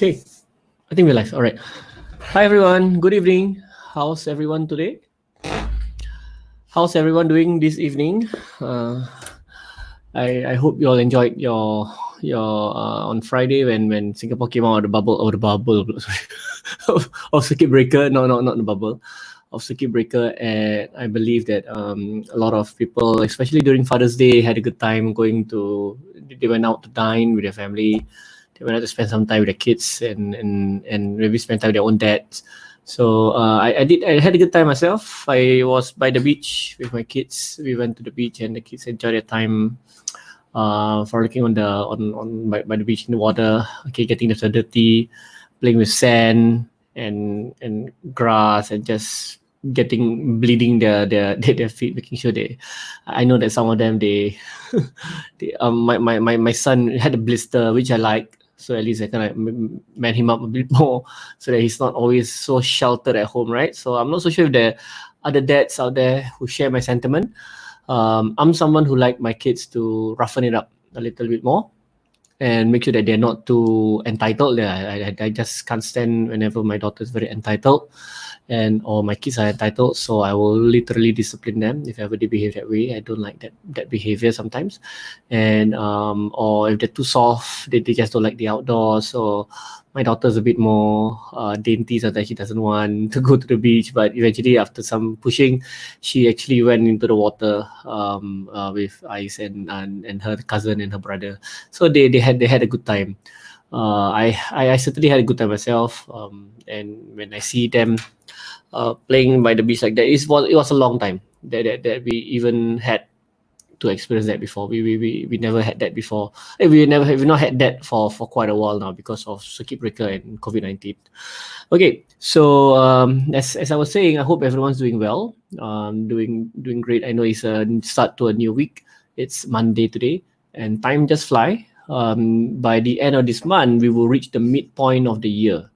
Okay, I think we're live. All right. Hi, everyone. Good evening. How's everyone today? How's everyone doing this evening? Uh, I hope you all enjoyed your on Friday when Singapore came out of the bubble sorry, of circuit breaker. No, not the bubble of circuit breaker. And I believe that a lot of people, especially during Father's Day, had a good time going to. They went out to dine with their family. They went out to spend some time with their kids and maybe spend time with their own dads. So I had a good time myself. I was by the beach with my kids. We went to the beach and the kids enjoyed their time frolicking by the beach in the water. Okay, getting themselves dirty, playing with sand and grass and just bleeding their feet, making sure they. I know that some of them my son had a blister which I like. So at least I kind of man him up a bit more, so that he's not always so sheltered at home, right? So I'm not so sure if there are other dads out there who share my sentiment. I'm someone who like my kids to roughen it up a little bit more and make sure that they're not too entitled. I just can't stand whenever my daughter is very entitled or my kids are entitled. So I will literally discipline them if ever they behave that way. I don't like that behavior sometimes. And or if they're too soft, they just don't like the outdoors. So my daughter's a bit more dainty, so that she doesn't want to go to the beach. But eventually, after some pushing, she actually went into the water with Ice and her cousin and her brother. So they had a good time. I certainly had a good time myself. And when I see them playing by the beach like that, it was a long time that we even had to experience that before. We never had that before. We've not had that for quite a while now because of circuit breaker and COVID-19. Okay, so as I was saying, I hope everyone's doing well. Doing great. I know it's a start to a new week. It's Monday today, and time just fly. By the end of this month, we will reach the midpoint of the year.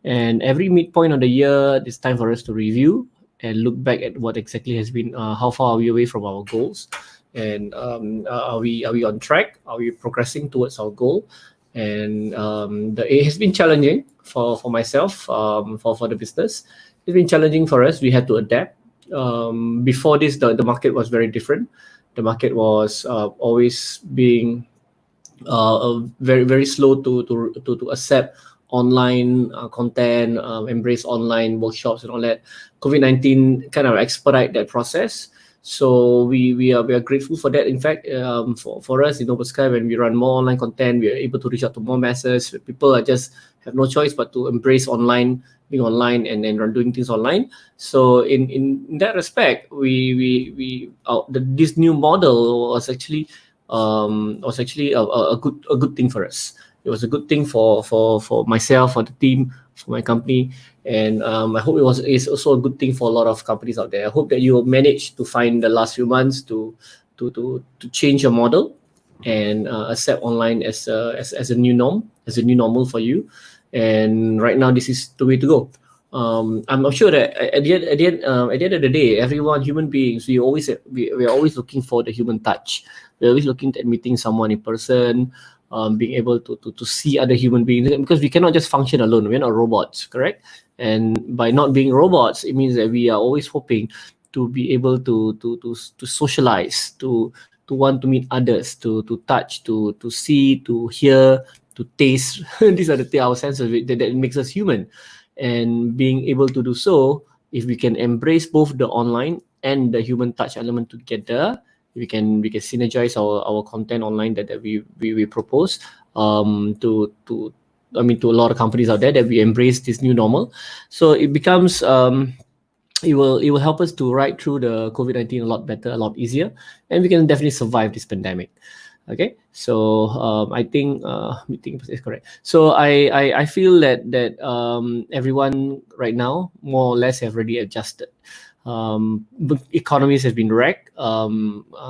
And every midpoint of the year, it's time for us to review and look back at what exactly has been, how far are we away from our goals, and are we on track? Are we progressing towards our goal? And it has been challenging for myself, for the business. It's been challenging for us. We had to adapt. Before this, the market was very different. The market was always being very very slow to accept online content, embrace online workshops and all that. COVID-19 kind of expedite that process. So we are grateful for that. In fact, for us in OpenSky, when we run more online content, we are able to reach out to more masses. People are just have no choice but to embrace being online and then doing things online. So in that respect, this new model was actually a good thing for us. It was a good thing for myself, for the team, for my company, and I hope it's also a good thing for a lot of companies out there. I hope that you will manage to find the last few months to change your model and accept online as a new normal for you. And right now, this is the way to go. I'm sure that at the end of the day, everyone, human beings, we are always looking for the human touch. We're always looking at meeting someone in person, being able to see other human beings, because we cannot just function alone. We're not robots, correct? And by not being robots, it means that we are always hoping to be able to socialize, to want to meet others, to touch, to see, to hear, to taste. These are our senses that makes us human. And being able to do so, if we can embrace both the online and the human touch element together, we can synergize our content online that we propose to a lot of companies out there, that we embrace this new normal. So it becomes it will help us to ride through the COVID-19 a lot better, a lot easier, and we can definitely survive this pandemic. Okay, so I think is correct. So I feel that everyone right now more or less have already adjusted. Economies have been wrecked.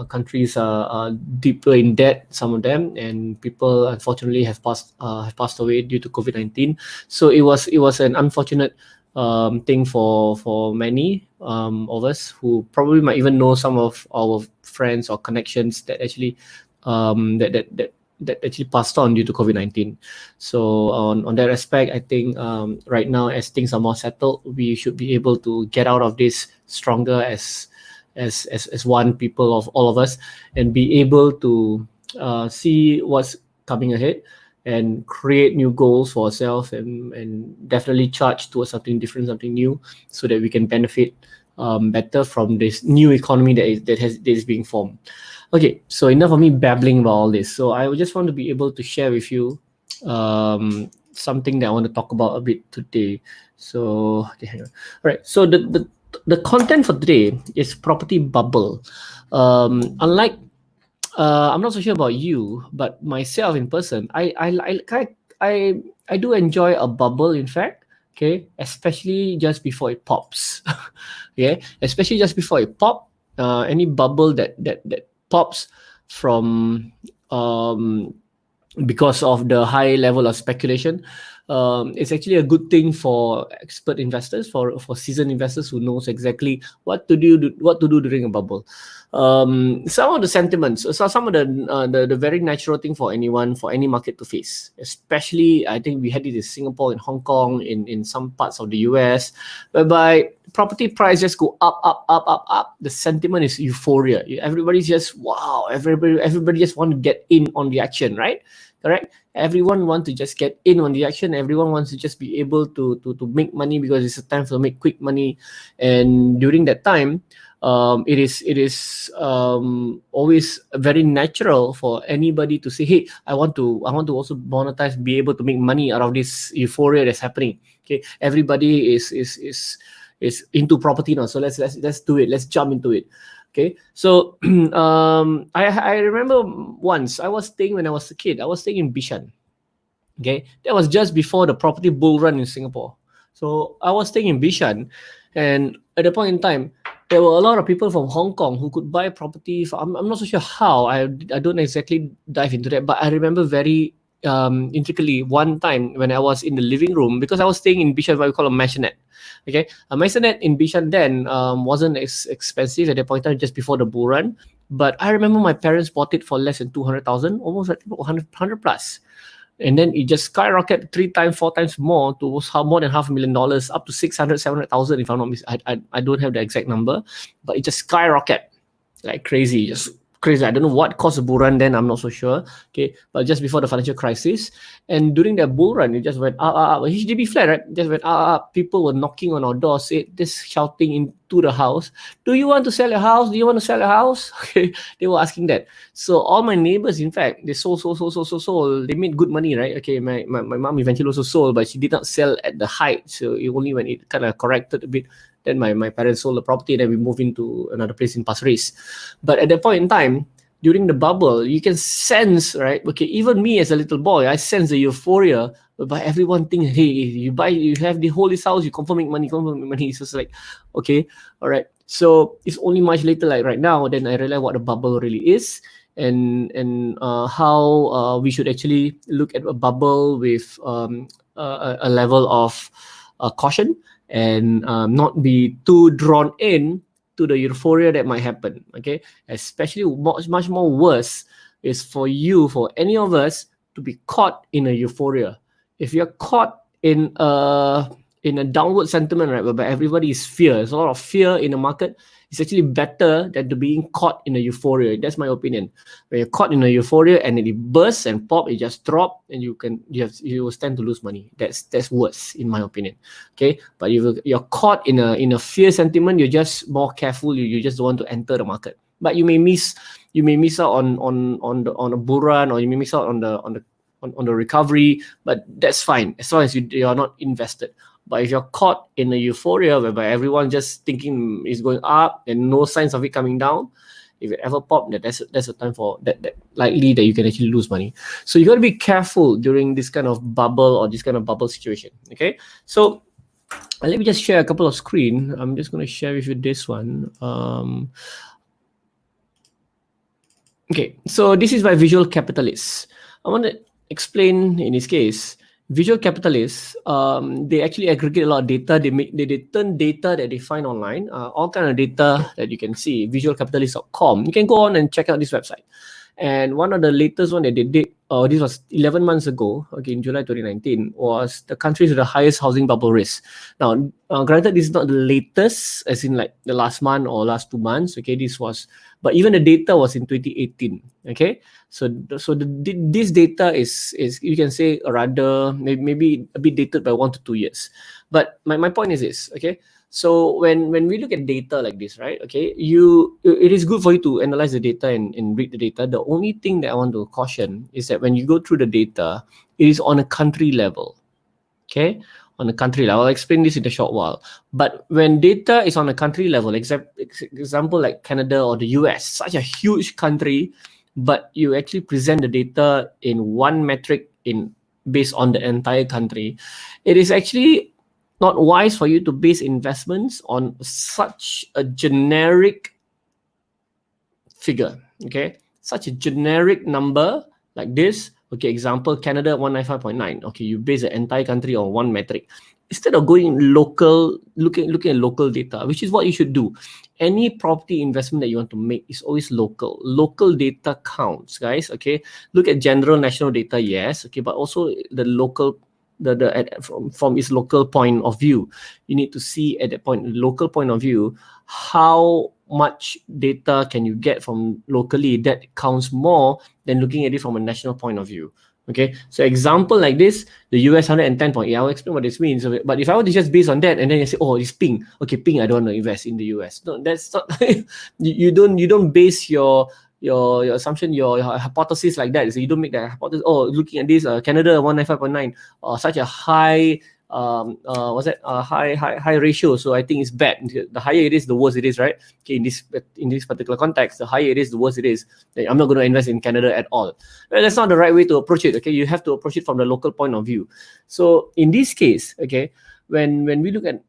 Countries are deeper in debt, some of them, and people unfortunately have passed away due to COVID-19. So it was an unfortunate thing for many of us who probably might even know some of our friends or connections that actually that actually passed on due to COVID-19. So on that aspect, I think right now, as things are more settled, we should be able to get out of this stronger as one people of all of us, and be able to see what's coming ahead and create new goals for ourselves, and definitely charge towards something different, something new, so that we can benefit better from this new economy that is being formed. Okay, so enough of me babbling about all this. So I just want to be able to share with you something that I want to talk about a bit today. So okay, hang on. All right. So the content for today is property bubble. Unlike I'm not so sure about you, but myself in person, I do enjoy a bubble. In fact, okay, especially just before it pops. Okay, especially just before it pop. Any bubble that pops from because of the high level of speculation, it's actually a good thing for expert investors, for seasoned investors who knows exactly what to do during a bubble. Some of the sentiments, so some of the very natural thing for anyone, for any market to face, especially I think we had it in Singapore, in Hong Kong, in some parts of the US, whereby property prices go up. The sentiment is euphoria. Everybody's just wow. Everybody just want to get in on the action, right? Correct. Everyone wants to just get in on the action. Everyone wants to just be able to make money, because it's a time to make quick money. And during that time, it is always very natural for anybody to say, "Hey, I want to also monetize, be able to make money out of this euphoria that's happening." Okay, everybody is into property now, so let's do it. Let's jump into it. Okay, so I remember once I was staying, when I was a kid, I was staying in Bishan. Okay, that was just before the property bull run in Singapore. So I was staying in Bishan, and at the point in time, there were a lot of people from Hong Kong who could buy property. I'm not so sure how. I don't exactly dive into that, but I remember very intricately one time when I was in the living room, because I was staying in Bishan, what we call a maisonette. Okay, a maisonette in Bishan then wasn't as expensive at that point in time, just before the bull run. But I remember my parents bought it for less than 200,000, almost like 100 plus. And then it just skyrocketed 3 times, 4 times more, to more than $500,000, up to 600, 700,000. If I'm not mistaken, I don't have the exact number, but it just skyrocketed like crazy, just crazy. I don't know what caused the bull run then. I'm not so sure. Okay, but just before the financial crisis, and during that bull run, it just went up. HDB flat, right? Just went up. People were knocking on our door, just shouting into the house. Do you want to sell your house? Do you want to sell your house? Okay, they were asking that. So all my neighbors, in fact, they sold. They made good money, right? Okay, my mom eventually also sold, but she did not sell at the height. So it only when it kind of corrected a bit, then my parents sold the property, and then we moved into another place in Pasir Ris. But at that point in time, during the bubble, you can sense, right? Okay, even me as a little boy, I sense the euphoria whereby everyone thinks, hey, you have the whole house, you confirm make money. So it's like, okay, all right. So it's only much later, like right now, then I realize what a bubble really is, and how we should actually look at a bubble with a level of caution, and not be too drawn in to the euphoria that might happen. Okay, especially much more worse is for any of us to be caught in a euphoria. If you're caught in a downward sentiment, right, whereby everybody is fear, there's a lot of fear in the market, it's actually better than to being caught in a euphoria. That's my opinion. When you're caught in a euphoria and it bursts and pop, it just drop, and you will stand to lose money. That's worse in my opinion. Okay, but if you're caught in a fear sentiment, you're just more careful. You just don't want to enter the market. But you may miss out on a bull run, or you may miss out on the recovery. But that's fine as long as you are not invested. But if you're caught in a euphoria whereby everyone just thinking it's going up and no signs of it coming down, if it ever pop, that's a time for that likely that you can actually lose money. So you got to be careful during this kind of bubble, or this kind of bubble situation. Okay, so let me just share a couple of screen. I'm just going to share with you this one. Okay, so this is by visual capitalists. I want to explain in this case. Visual capitalists, they actually aggregate a lot of data. They turn data that they find online, all kind of data that you can see, visualcapitalists.com. You can go on and check out this website. And one of the latest one that they did, this was 11 months ago, okay, in July 2019, was the countries with the highest housing bubble risk. Now, granted, this is not the latest, as in like the last month or last 2 months, okay, this was, but even the data was in 2018, okay. This data is you can say rather maybe a bit dated by 1 to 2 years. But my point is this, okay. So when we look at data like this, right? Okay, it is good for you to analyze the data and read the data. The only thing that I want to caution is that when you go through the data, it is on a country level. Okay, on a country level. I'll explain this in a short while. But when data is on a country level, example like Canada or the US, such a huge country, but you actually present the data in one metric based on the entire country, it is actually not wise for you to base investments on such a generic figure, okay? Such a generic number like this. Okay, example, Canada 195.9. Okay, you base the entire country on one metric. Instead of going local, looking at local data, which is what you should do. Any property investment that you want to make is always local. Local data counts, guys, okay? Look at general national data, yes, okay, but also the local from its local point of view. You need to see at that point, local point of view, how much data can you get from locally that counts more than looking at it from a national point of view. Okay, so example like this, the US 110.8, I'll explain what this means. But if I were to just base on that and then you say, oh, it's pink. Okay, pink, I don't want to invest in the US. No, that's not. you don't base your assumption, your hypothesis like that. So you don't make that hypothesis. Oh, looking at this, Canada 195.9, such a high what's that? High ratio. So I think it's bad. The higher it is, the worse it is, right? Okay, in this particular context, the higher it is, the worse it is. I'm not going to invest in Canada at all. That's not the right way to approach it. Okay, you have to approach it from the local point of view. So in this case, okay, when we look at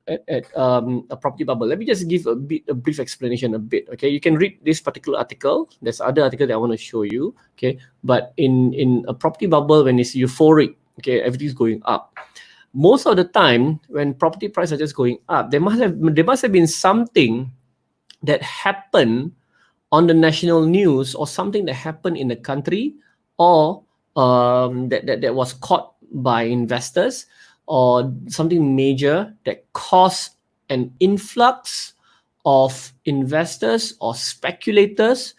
a property bubble, let me just give a brief explanation a bit. Okay, you can read this particular article. There's other article that I want to show you. Okay, but in a property bubble, when it's euphoric, okay, everything's going up. Most of the time, when property prices are just going up, there must have been something that happened on the national news, or something that happened in the country, or that was caught by investors, or something major that caused an influx of investors or speculators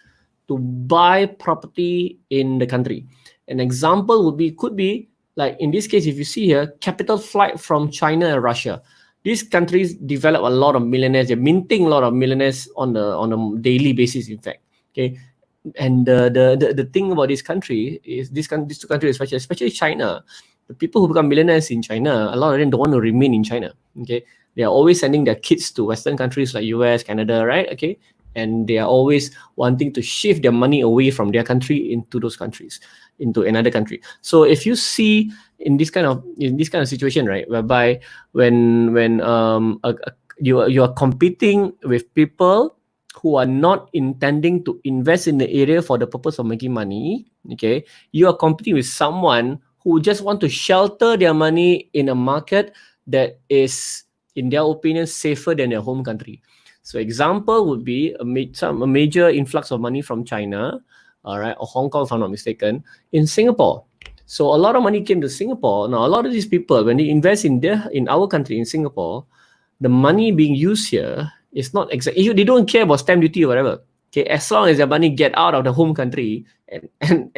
to buy property in the country. An example could be like in this case, if you see here, capital flight from China and Russia. These countries develop a lot of millionaires. They're minting a lot of millionaires on a daily basis, in fact. Okay, and the thing about this country is these two countries, especially China, the people who become millionaires in China, a lot of them don't want to remain in China. Okay, they are always sending their kids to Western countries like US, Canada, right? Okay, and they are always wanting to shift their money away from their country into those countries, into another country. So if you see in this kind of situation, right, whereby when you are competing with people who are not intending to invest in the area for the purpose of making money, okay, you are competing with someone who just want to shelter their money in a market that is, in their opinion, safer than their home country. So example would be a major influx of money from China, all right, or Hong Kong, if I'm not mistaken, in Singapore. So a lot of money came to Singapore. Now, a lot of these people, when they invest in our country, in Singapore, the money being used here is not exactly, they don't care about stamp duty or whatever. Okay, as long as their money get out of the home country and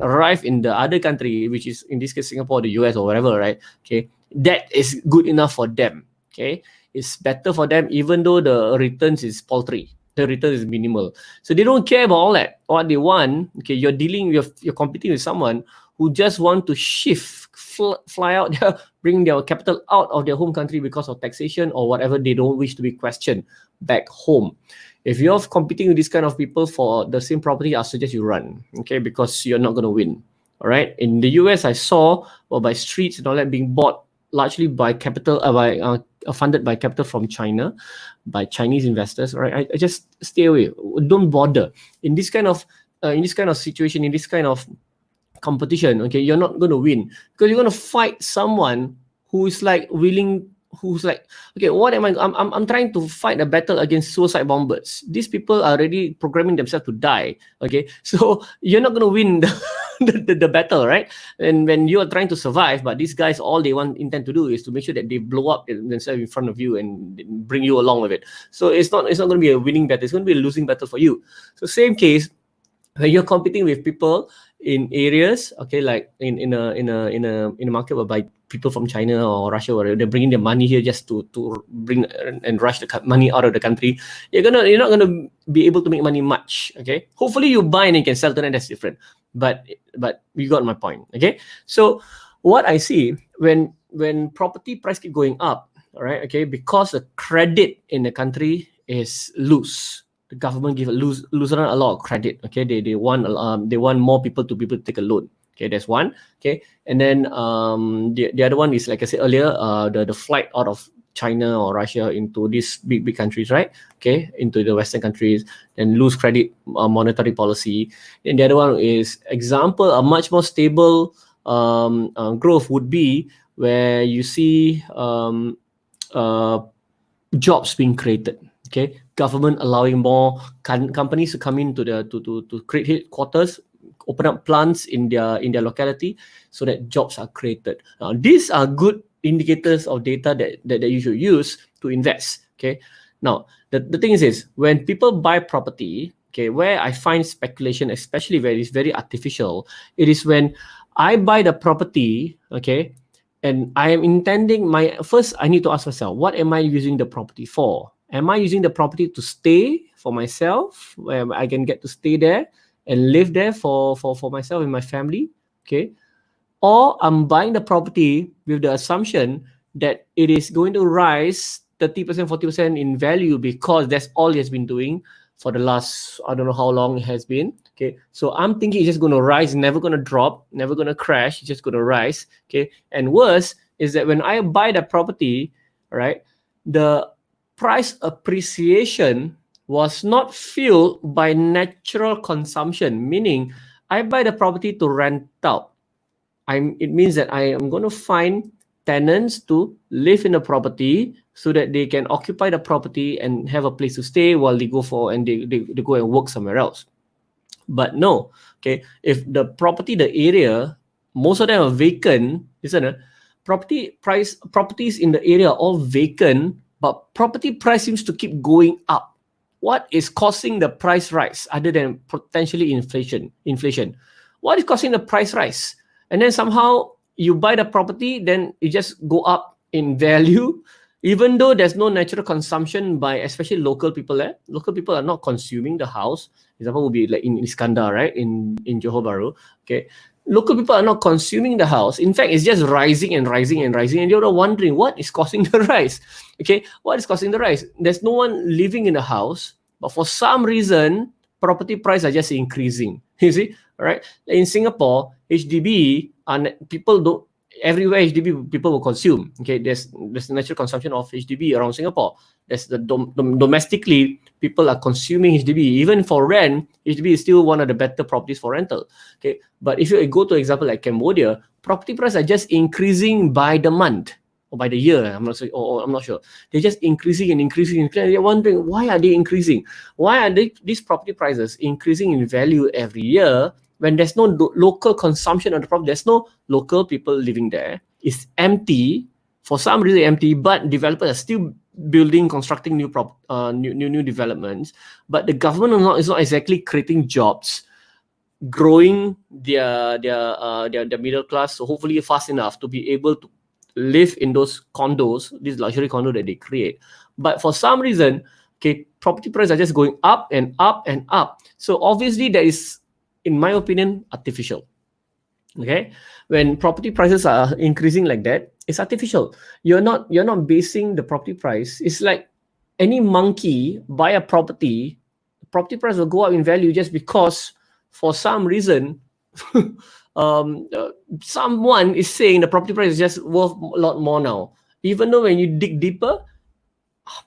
arrive in the other country, which is in this case Singapore, the US, or whatever, right? Okay, that is good enough for them. Okay, it's better for them, even though the returns is paltry. The return is minimal. So they don't care about all that. What they want, okay, you're competing with someone who just want to fly out there, bring their capital out of their home country because of taxation or whatever they don't wish to be questioned back home. If you're competing with these kind of people for the same property, I suggest you run, okay, because you're not going to win. All right. In the US, I saw by streets and all that being bought largely by capital, funded by capital from China, by Chinese investors. Right. I just stay away. Don't bother in this kind of situation, in this kind of competition. Okay, you're not going to win because you're going to fight someone who is like who's like, okay, what am I? I'm trying to fight a battle against suicide bombers. These people are already programming themselves to die. Okay, so you're not gonna win the battle, right? And when you are trying to survive, but these guys, all they intend to do is to make sure that they blow up themselves in front of you and bring you along with it. So it's not going to be a winning battle. It's going to be a losing battle for you. So same case when you're competing with people in areas, okay, like in a market whereby people from China or Russia, where they're bringing their money here just to bring and rush the money out of the country, you're not gonna be able to make money much. Okay, hopefully you buy and you can sell to them. That's different. But you got my point. Okay, so what I see when property price keep going up, all right, okay, because the credit in the country is loose. The government give loosen a lot of credit. Okay, they want more people to be able to take a loan. Okay, that's one. Okay, and then the other one is, like I said earlier, the flight out of China or Russia into these big countries, right? Okay, into the Western countries, and loose credit monetary policy. And the other one is, example, a much more stable growth would be where you see jobs being created. Okay, government allowing more companies to come into to create headquarters, open up plants in their locality, so that jobs are created. These are good indicators of data that you should use to invest. Okay, now the thing is when people buy property, okay, where I find speculation, especially where it's very artificial, it is when I buy the property, okay, and I am intending I need to ask myself, what am I using the property for? Am I using the property to stay for myself, where I can get to stay there and live there for myself and my family? Okay. Or I'm buying the property with the assumption that it is going to rise 30%, 40% in value, because that's all it has been doing for the last, I don't know how long it has been. Okay, so I'm thinking it's just going to rise, never going to drop, never going to crash, it's just going to rise. Okay, and worse is that when I buy the property, right, the price appreciation was not fueled by natural consumption, meaning I buy the property to rent out. It means that I am going to find tenants to live in the property so that they can occupy the property and have a place to stay while they go they go and work somewhere else. But no, okay, if the property, the area, most of them are vacant, isn't it? Properties in the area are all vacant, but property price seems to keep going up. What is causing the price rise other than potentially inflation? What is causing the price rise? And then somehow you buy the property, then it just go up in value, even though there's no natural consumption by especially local people there. Local people are not consuming the house. Example would be like in Iskandar, right? In Johor Bahru. Okay. Local people are not consuming the house. In fact, it's just rising and rising and rising. And you're wondering what is causing the rise. Okay. What is causing the rise? There's no one living in the house, but for some reason, property prices are just increasing. You see? All right. In Singapore, HDB, and people don't, everywhere HDB people will consume. Okay, there's natural consumption of HDB around Singapore. There's the domestically people are consuming HDB. Even for rent, HDB is still one of the better properties for rental. Okay, but if you go to example like Cambodia, property prices are just increasing by the month or by the year. I'm not sure. They're just increasing and increasing. You're wondering, why are they increasing? Why are these property prices increasing in value every year? When there's no local consumption of the property, there's no local people living there. It's empty, for some reason empty, but developers are still constructing new developments. But the government is not exactly creating jobs, growing their middle class, so hopefully fast enough to be able to live in those condos, these luxury condos that they create. But for some reason, okay, property prices are just going up and up and up. So obviously there is, in my opinion, artificial. Okay, when property prices are increasing like that, it's artificial. You're not basing the property price. It's like any monkey buy a property price will go up in value just because for some reason someone is saying the property price is just worth a lot more now, even though when you dig deeper,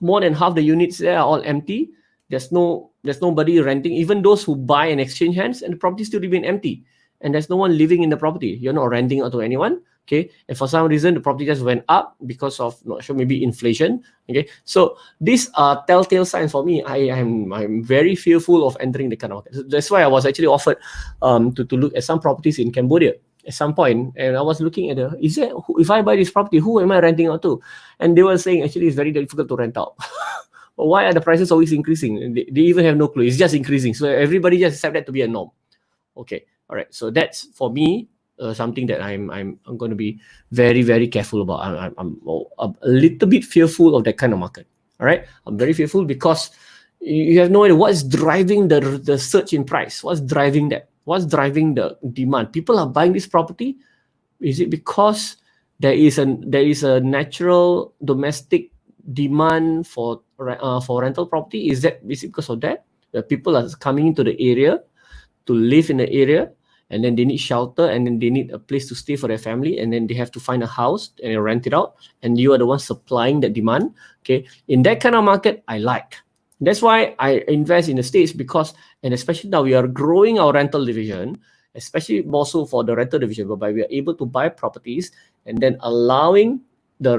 more than half the units there are all empty. There's nobody renting. Even those who buy and exchange hands, and the property still remain empty, and there's no one living in the property. You're not renting out to anyone. Okay, and for some reason the property just went up because of, not sure, maybe inflation. Okay, so these are telltale signs for me. I'm very fearful of entering the kind of market. So that's why I was actually offered to look at some properties in Cambodia at some point, and I was looking at if I buy this property, who am I renting out to? And they were saying actually it's very difficult to rent out. Why are the prices always increasing? They even have no clue. It's just increasing. So everybody just accept that to be a norm. Okay, all right. So that's for me something that I'm going to be very, very careful about. I'm a little bit fearful of that kind of market. All right, I'm very fearful because you have no idea what's driving the surge in price. What's driving that? What's driving the demand? People are buying this property. Is it because there is a natural domestic demand for rental property? Is it because of that? People are coming into the area to live in the area, and then they need shelter, and then they need a place to stay for their family, and then they have to find a house and rent it out, and you are the one supplying that demand. Okay, in that kind of market, I like. That's why I invest in the States, because, and especially now we are growing our rental division, especially more so for the rental division, whereby we are able to buy properties and then allowing the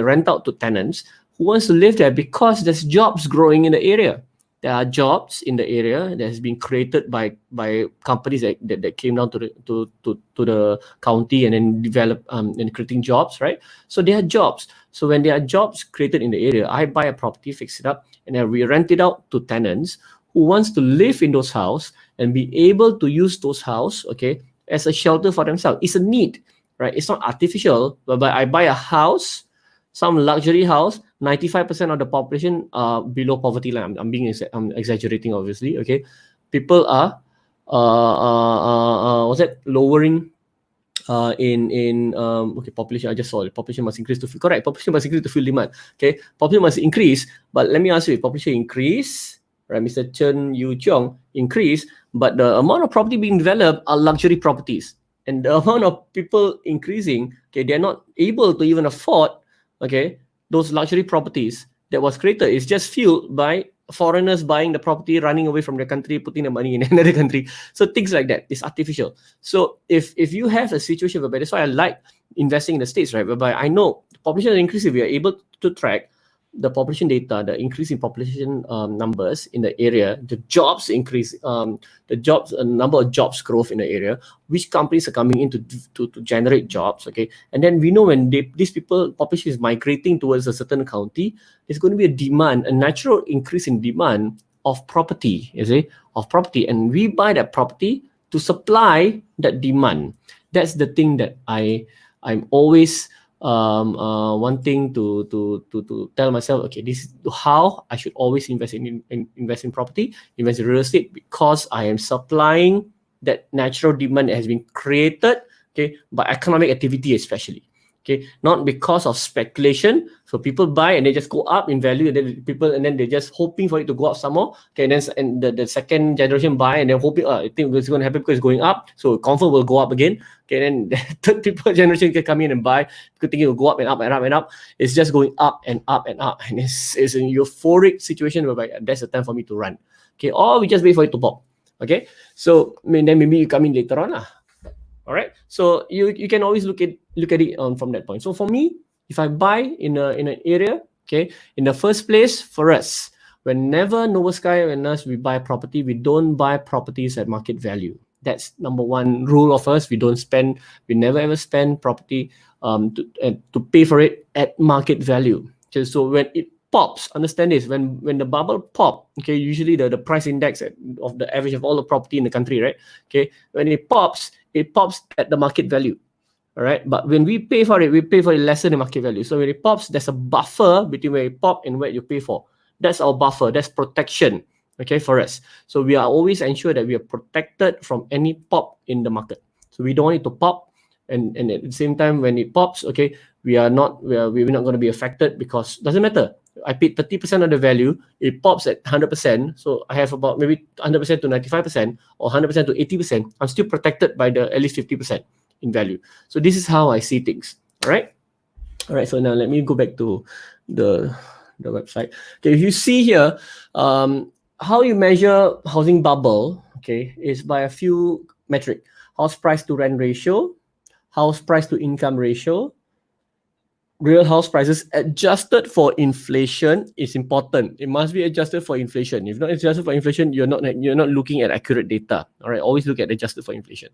rent out to tenants who wants to live there, because there's jobs growing in the area. There are jobs in the area that has been created by companies that came down to the county and then develop and creating jobs, right? So there are jobs. So when there are jobs created in the area, I buy a property, fix it up, and then we rent it out to tenants who wants to live in those houses and be able to use those houses, okay, as a shelter for themselves. It's a need, right? It's not artificial, but I buy a house, some luxury house, 95% of the population are below poverty line. I'm exaggerating, obviously. Okay, people are what's that? Lowering okay, population. I just saw it. Population must increase to fill. Correct. Population must increase to fill demand. Okay, population must increase. But let me ask you, population increase, right? Mr. Chen Yu Chong increase, but the amount of property being developed are luxury properties, and the amount of people increasing. Okay, they're not able to even afford, okay, those luxury properties that was created. Is just fueled by foreigners buying the property, running away from the country, putting the money in another country. So things like that is artificial. So if you have a situation whereby, that's why I like investing in the States, right, whereby I know the population is increasing, we are able to track the population data, the increase in population numbers in the area, the jobs increase, number of jobs growth in the area, which companies are coming in to generate jobs, okay? And then we know when these people, population is migrating towards a certain county, there's going to be a demand, a natural increase in demand of property, you see, of property, and we buy that property to supply that demand. That's the thing that I'm always wanting to tell myself, okay, this is how I should always invest in property, invest in real estate, because I am supplying that natural demand that has been created, okay, by economic activity, especially. Okay, not because of speculation. So people buy and they just go up in value, and then they're just hoping for it to go up some more. Okay, and then the second generation buy and they're hoping, I think it's going to happen because it's going up, so confirm will go up again. Okay, then the third people generation can come in and buy, thinking it will go up and up and up and up. It's just going up and up and up, and it's a euphoric situation whereby that's the time for me to run. Okay, or we just wait for it to pop. Okay, so then maybe you come in later on. All right, so you can always look at it from that point. So for me, if I buy in an area, okay, in the first place, for us, whenever Nova Sky and us, we buy property, we don't buy properties at market value. That's number one rule of us. We never ever spend property to pay for it at market value. Okay, so when it pops, understand this, when the bubble pop, okay, usually the price index of the average of all the property in the country, right? Okay, when it pops at the market value. All right, but when we pay for it lesser than market value. So when it pops, there's a buffer between where it pop and what you pay for. That's our buffer. That's protection, okay, for us. So we are always ensure that we are protected from any pop in the market. So we don't want it to pop, and at the same time when it pops, okay, we're not going to be affected, because doesn't matter. I paid 30% of the value, it pops at 100%, so I have about maybe 100% to 95% or 100% to 80%. I'm still protected by the at least 50% in value. So this is how I see things. All right. So now let me go back to the website. Okay, if you see here, how you measure housing bubble, okay, is by a few metric: house price to rent ratio, house price to income ratio, real house prices adjusted for inflation is important. It must be adjusted for inflation. If not adjusted for inflation, you're not looking at accurate data. All right, always look at adjusted for inflation.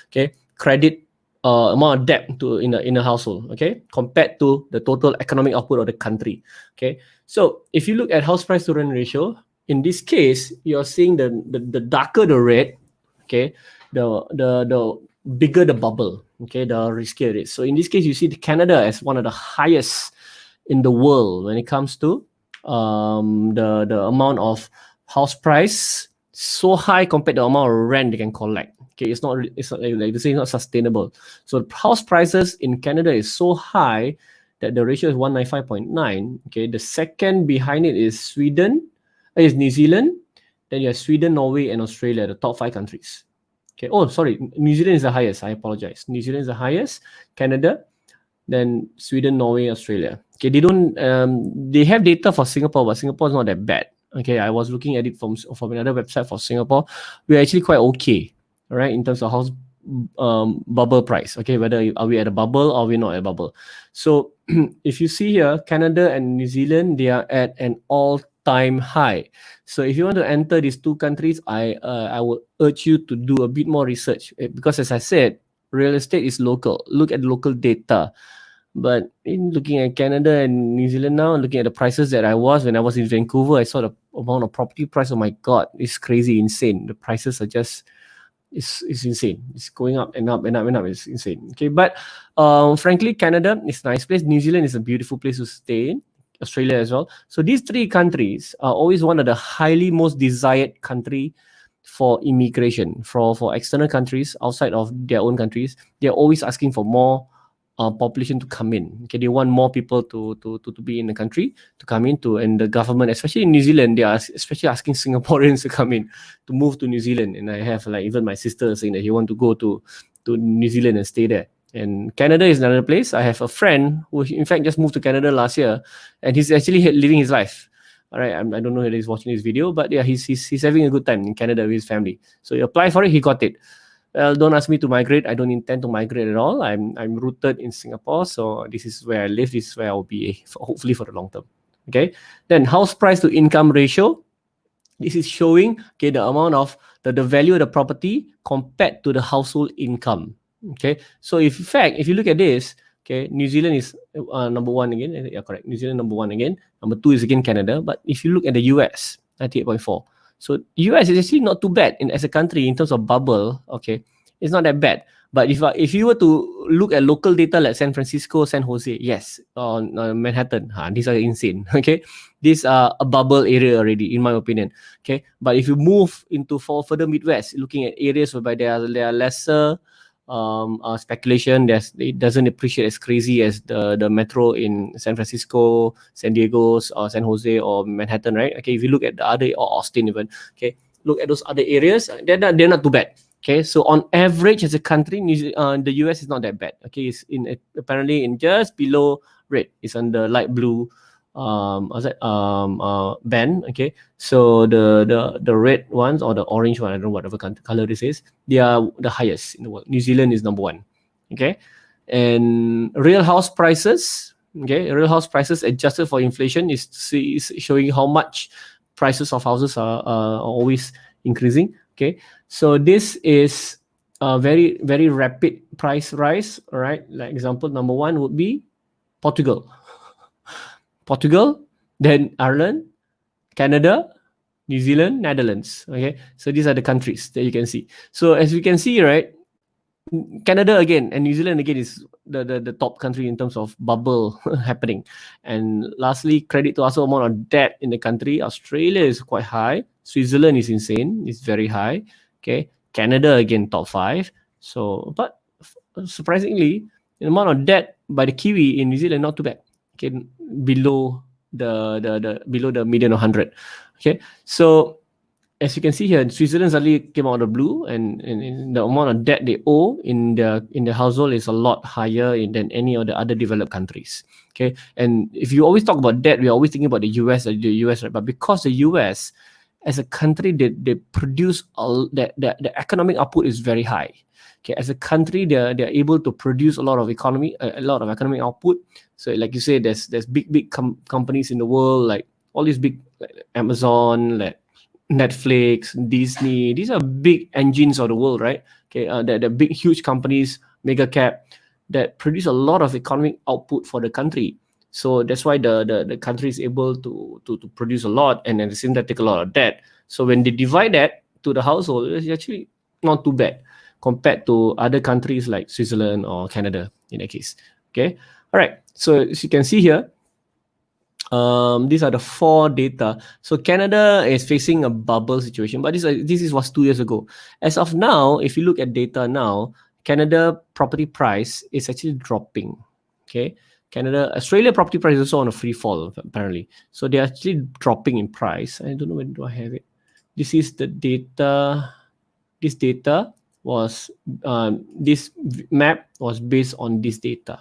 Okay, credit amount of debt to in a household. Okay, compared to the total economic output of the country. Okay, so if you look at house price to rent ratio, in this case, you're seeing the darker the red. Okay, the bigger the bubble, okay, the riskier it is. So in this case, you see Canada as one of the highest in the world when it comes to the amount of house price, so high compared to the amount of rent they can collect. Okay, it's not like they say, it's not sustainable. So the house prices in Canada is so high that the ratio is 195.9. Okay, the second behind it is New Zealand. Then you have Sweden, Norway, and Australia, the top 5 countries. Okay. Oh, sorry. New Zealand is the highest. I apologize. New Zealand is the highest. Canada, then Sweden, Norway, Australia. Okay. They don't. They have data for Singapore, but Singapore is not that bad. Okay. I was looking at it from another website for Singapore. We're actually quite okay. All right, in terms of house bubble price. Okay, whether are we at a bubble or we're not at a bubble. So if you see here, Canada and New Zealand, they are at an all-time high. So if you want to enter these two countries, I would urge you to do a bit more research, because as I said, real estate is local. Look at local data. But in looking at Canada and New Zealand now, looking at the prices that when I was in Vancouver, I saw the amount of property price. Oh my God, it's crazy, insane. The prices are just, it's insane. It's going up and up and up and up. It's insane. Okay, but frankly, Canada is a nice place. New Zealand is a beautiful place to stay in. Australia as well. So these 3 countries are always one of the highly most desired country for immigration. For external countries outside of their own countries, they're always asking for more population to come in. Okay, they want more people to be in the country, to come into, and the government, especially in New Zealand, they are especially asking Singaporeans to come in, to move to New Zealand. And I have like even my sister saying that he want to go to New Zealand and stay there. And Canada is another place. I have a friend who in fact just moved to Canada last year, and he's actually living his life. All right, I don't know whether he's watching this video, but yeah, he's having a good time in Canada with his family. So he applied for it, he got it. Well, don't ask me to migrate. I don't intend to migrate at all. I'm rooted in Singapore, so this is where I live. This is where I'll be, hopefully for the long term. Okay. Then house price to income ratio. This is showing, okay, the amount of the value of the property compared to the household income. Okay. So in fact, if you look at this, okay, New Zealand is number 1 again. Yeah, correct. New Zealand number 1 again. Number 2 is again Canada. But if you look at the US, 98.4. So US is actually not too bad as a country in terms of bubble. Okay, it's not that bad. But if you were to look at local data like San Francisco, San Jose, yes, on Manhattan, these are insane. Okay, these are a bubble area already, in my opinion. Okay, but if you move into further Midwest, looking at areas whereby there are lesser speculation, it doesn't appreciate as crazy as the metro in San Francisco, San Diego, or San Jose, or Manhattan, right? Okay, if you look at the other, or Austin even, okay, look at those other areas, they're not too bad. Okay, so on average as a country, the US is not that bad. Okay, it's apparently in just below red. It's on the light blue band. Okay, so the red ones or the orange one, I don't know whatever color this is, they are the highest in the world. New Zealand is number 1. Okay, and real house prices, okay, real house prices adjusted for inflation is showing how much prices of houses are always increasing. Okay, so this is a very, very rapid price rise. All right, like example number 1 would be Portugal, then Ireland, Canada, New Zealand, Netherlands. Okay, so these are the countries that you can see. So as we can see, right, Canada again and New Zealand again is the top country in terms of bubble happening. And lastly, credit to also amount of debt in the country. Australia is quite high. Switzerland is insane. It's very high. Okay, Canada again top 5. So, but surprisingly, the amount of debt by the Kiwi in New Zealand not too bad. Okay, below the median of 100. Okay, so as you can see here, Switzerland suddenly came out of the blue, and the amount of debt they owe in the household is a lot higher than any of the other developed countries. Okay, and if you always talk about debt, we're always thinking about the US, right? But because the US as a country, they produce the economic output is very high. Okay, as a country, they're able to produce a lot of economic output. So like you say, there's big companies in the world, like all these big, like Amazon, like Netflix, Disney. These are big engines of the world, right? Okay, the big huge companies, mega cap, that produce a lot of economic output for the country. So that's why the country is able to produce a lot, and at the same time take a lot of debt. So when they divide that to the household, it's actually not too bad compared to other countries like Switzerland or Canada in that case. Okay, all right. So as you can see here, these are the 4 data. So Canada is facing a bubble situation, but this was 2 years ago. As of now, if you look at data now, Canada property price is actually dropping. Okay, Australia property price is also on a free fall apparently. So they're actually dropping in price. I don't know when do I have it. This is the data. This data was this map was based on this data.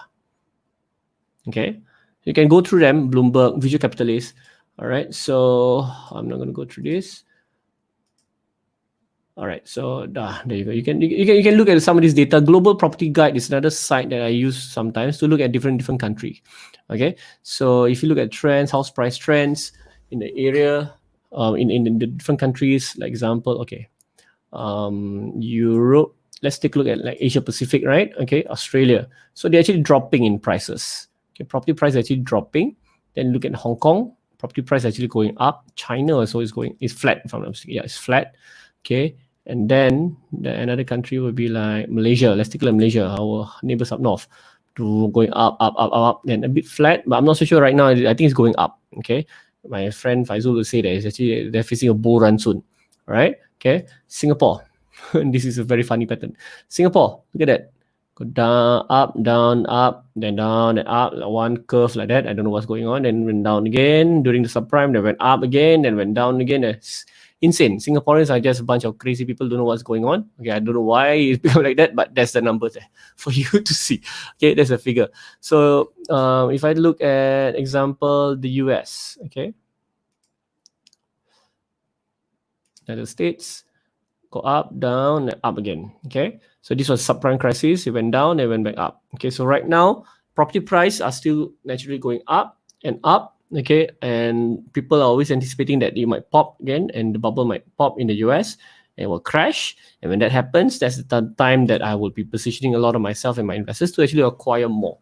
Okay, you can go through them. Bloomberg, Visual Capitalist. All right, so I'm not going to go through this. All right, so there you go. You can look at some of this data. Global Property Guide is another site that I use sometimes to look at different countries. Okay, so if you look at trends, house price trends in the area, in the different countries, like example, okay, Europe. Let's take a look at like Asia Pacific, right? Okay, Australia. So they're actually dropping in prices. Okay, property price actually dropping. Then look at Hong Kong, property price actually going up. China also is flat. If I'm not mistaken, yeah, it's flat. Okay, and then another country would be like Malaysia. Let's take a look at Malaysia, our neighbors up north, to going up, then a bit flat. But I'm not so sure right now. I think it's going up. Okay, my friend Faizul will say that it's actually they're facing a bull run soon. All right. Okay, Singapore. This is a very funny pattern. Singapore, look at that. Go down, up, then down, and up, one curve like that. I don't know what's going on. Then went down again during the subprime. Then went up again. Then went down again. It's insane. Singaporeans are just a bunch of crazy people. Don't know what's going on. Okay, I don't know why it's become like that, but that's the number there for you to see. Okay, that's a figure. So if I look at example, the US. Okay, United States. Go up, down, and up again. Okay, so this was subprime crisis. It went down, it went back up. Okay, so right now property price are still naturally going up and up. Okay, and people are always anticipating that it might pop again, and the bubble might pop in the US and it will crash. And when that happens, that's the time that I will be positioning a lot of myself and my investors to actually acquire more.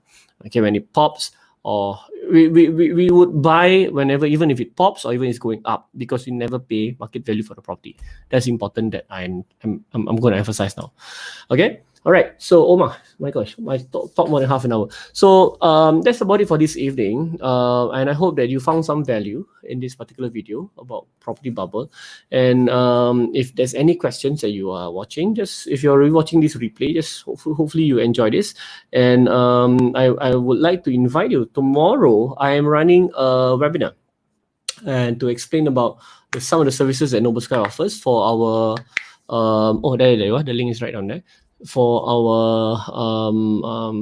Okay, when it pops, or we would buy whenever, even if it pops or even it's going up, because we never pay market value for the property. That's important that I'm going to emphasize now. Okay. All right. So Omar, my gosh, I talk more than half an hour. So that's about it for this evening. And I hope that you found some value in this particular video about property bubble. And if there's any questions that you are watching, just if you're watching this replay, just hopefully you enjoy this. And I would like to invite you. Tomorrow, I am running a webinar and to explain about some of the services that Noble Sky offers for our there you are. The link is right on there. For our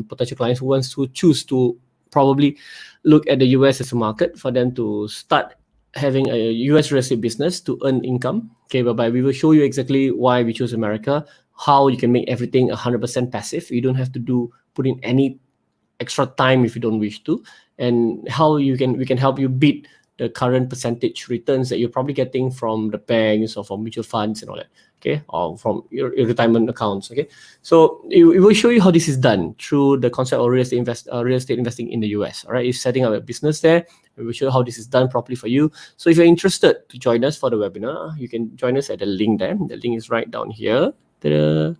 potential clients who wants to choose to probably look at the US as a market for them to start having a US real estate business to earn income. Okay, whereby we will show you exactly why we chose America, how you can make everything 100% passive. You don't have to put in any extra time if you don't wish to, and how we can help you beat the current percentage returns that you're probably getting from the banks or from mutual funds and all that. Okay, or from your retirement accounts. Okay, so it will show you how this is done through the concept of real estate investing in the US. All right, you're setting up a business there. We will show you how this is done properly for you. So if you're interested to join us for the webinar, you can join us at the link there. The link is right down here. Ta-da.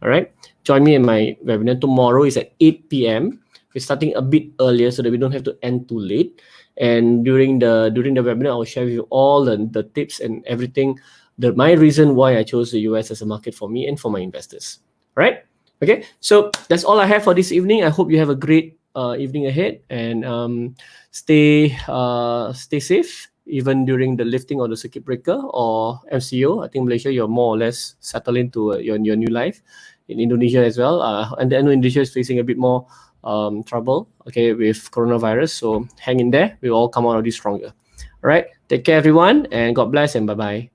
All right, join me in my webinar tomorrow. Is at 8 p.m. We're starting a bit earlier so that we don't have to end too late. And during the webinar, I'll share with you all the tips and everything. My reason why I chose the US as a market for me and for my investors. All right? Okay, so that's all I have for this evening. I hope you have a great evening ahead, and stay safe even during the lifting of the circuit breaker or MCO. I think Malaysia, you're more or less settled into your new life. In Indonesia as well, and I know Indonesia is facing a bit more trouble, okay, with coronavirus. So hang in there. We'll all come out of this stronger. All right, take care everyone, and God bless, and bye-bye.